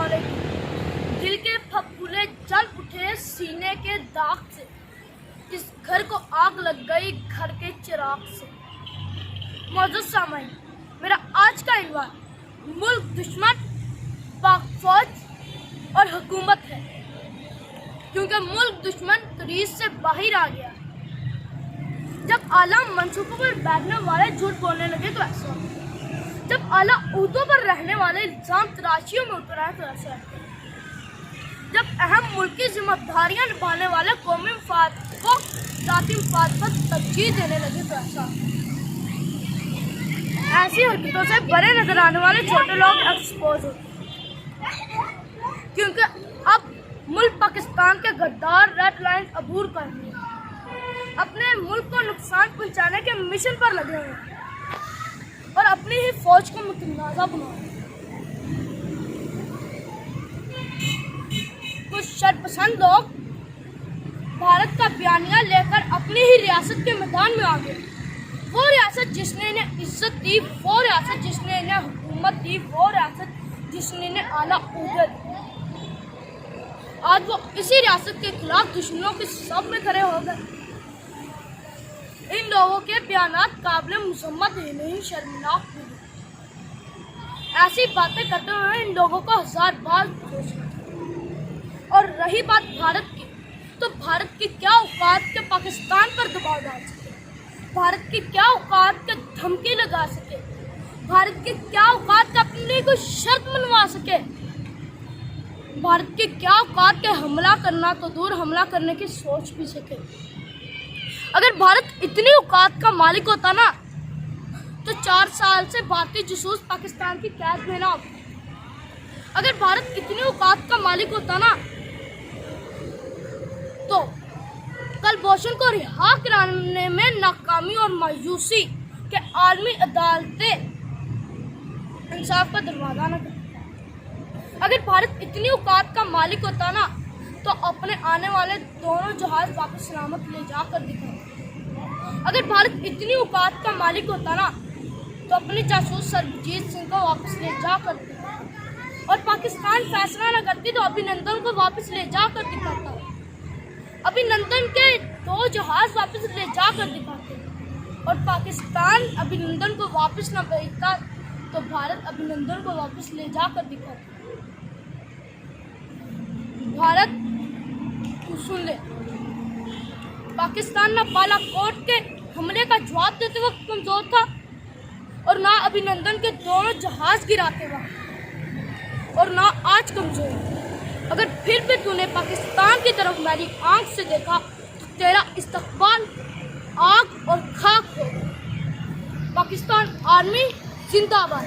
वाले दिल के फफूले जल उठे सीने के दाग से। इस घर को आग लग गई घर के चिराग से। मौजूद सामईन, मेरा आज का इन्वान मुल्क दुश्मन, पाक फौज और हुकूमत है, क्योंकि मुल्क दुश्मन क्रीज से बाहर आ गया। जब आला मंसूबों पर बैठने वाले झूठ बोलने लगे तो ऐसा, जब आला उहदों पर रहने वाले इल्जाम तराशियों में उतर आए तो ऐसा, जब अहम मुल्की जिम्मेदारियां निभाने वाले कौमी मफाद को जाती मफाद पर तरजीह देने लगे तो ऐसा। ऐसी हरकतों से बड़े नजर आने वाले छोटे लोग एक्सपोज होते, क्योंकि अब मुल्क पाकिस्तान के गद्दार रेड लाइन अबूर कर रहे हैं, अपने मुल्क को नुकसान पहुंचाने के मिशन पर लगे हुए हैं और अपनी ही फौज को मुतनाज़ा बना रहे हैं। कुछ शरपसंद लोग भारत का बयानिया लेकर अपनी ही रियासत के मैदान में आ गए। वो रियासत जिसने इन्हें इज्जत दी, वो रियासत जिसने इन्हें हुकूमत दी, वो रियासत जिसने इन्हें आला ओहदे दी, आज वो इसी रियासत के खिलाफ दुश्मनों के सब में खड़े हो गए। इन लोगों के बयानात काबिल मुसम्मत ही नहीं, शर्मनाक भी। ऐसी बातें करते हुए इन लोगों को 1000 बार सोचना। और रही बात भारत की, तो भारत की क्या औकात के पाकिस्तान पर दबाव डाल सके, भारत की क्या औकात के धमकी लगा सके, भारत की क्या औकात के अपनी कोई शर्त मनवा सके, भारत की क्या औकात के हमला करना तो दूर हमला करने की सोच भी सके। अगर भारत इतनी औकात का मालिक होता ना, तो 4 साल से भारतीय जासूस पाकिस्तान की कैद में ना होता। अगर भारत इतनी औकात का मालिक होता ना, तो कुलभूषण को रिहा कराने में नाकामी और मायूसी के आलमी अदालतें इंसाफ का दरवाजा न करती। अगर भारत इतनी औकात का मालिक होता ना, तो अपने आने वाले दोनों जहाज वापस सलामत ले जाकर दिखाता। अगर भारत इतनी औकात का मालिक होता ना, तो अपने जासूस सरबजीत सिंह को वापस ले जाकर दिखाता। और पाकिस्तान फैसला न करती तो अभिनंदन को वापस ले जाकर दिखाता। अभिनंदन के 2 जहाज वापस ले जाकर दिखाते। और पाकिस्तान अभिनंदन को वापस न भेजता तो भारत अभिनंदन को वापस ले जाकर दिखाता। भारत सुन ले, पाकिस्तान ना बालाकोट के हमले का जवाब देते वक्त कमजोर था, और ना अभिनंदन के दोनों जहाज गिराते वक्त, और ना आज कमजोर। अगर फिर भी तूने पाकिस्तान की तरफ मेरी आंख से देखा, तो तेरा इस्तकबाल आग और खाक होगा। पाकिस्तान आर्मी जिंदाबाद।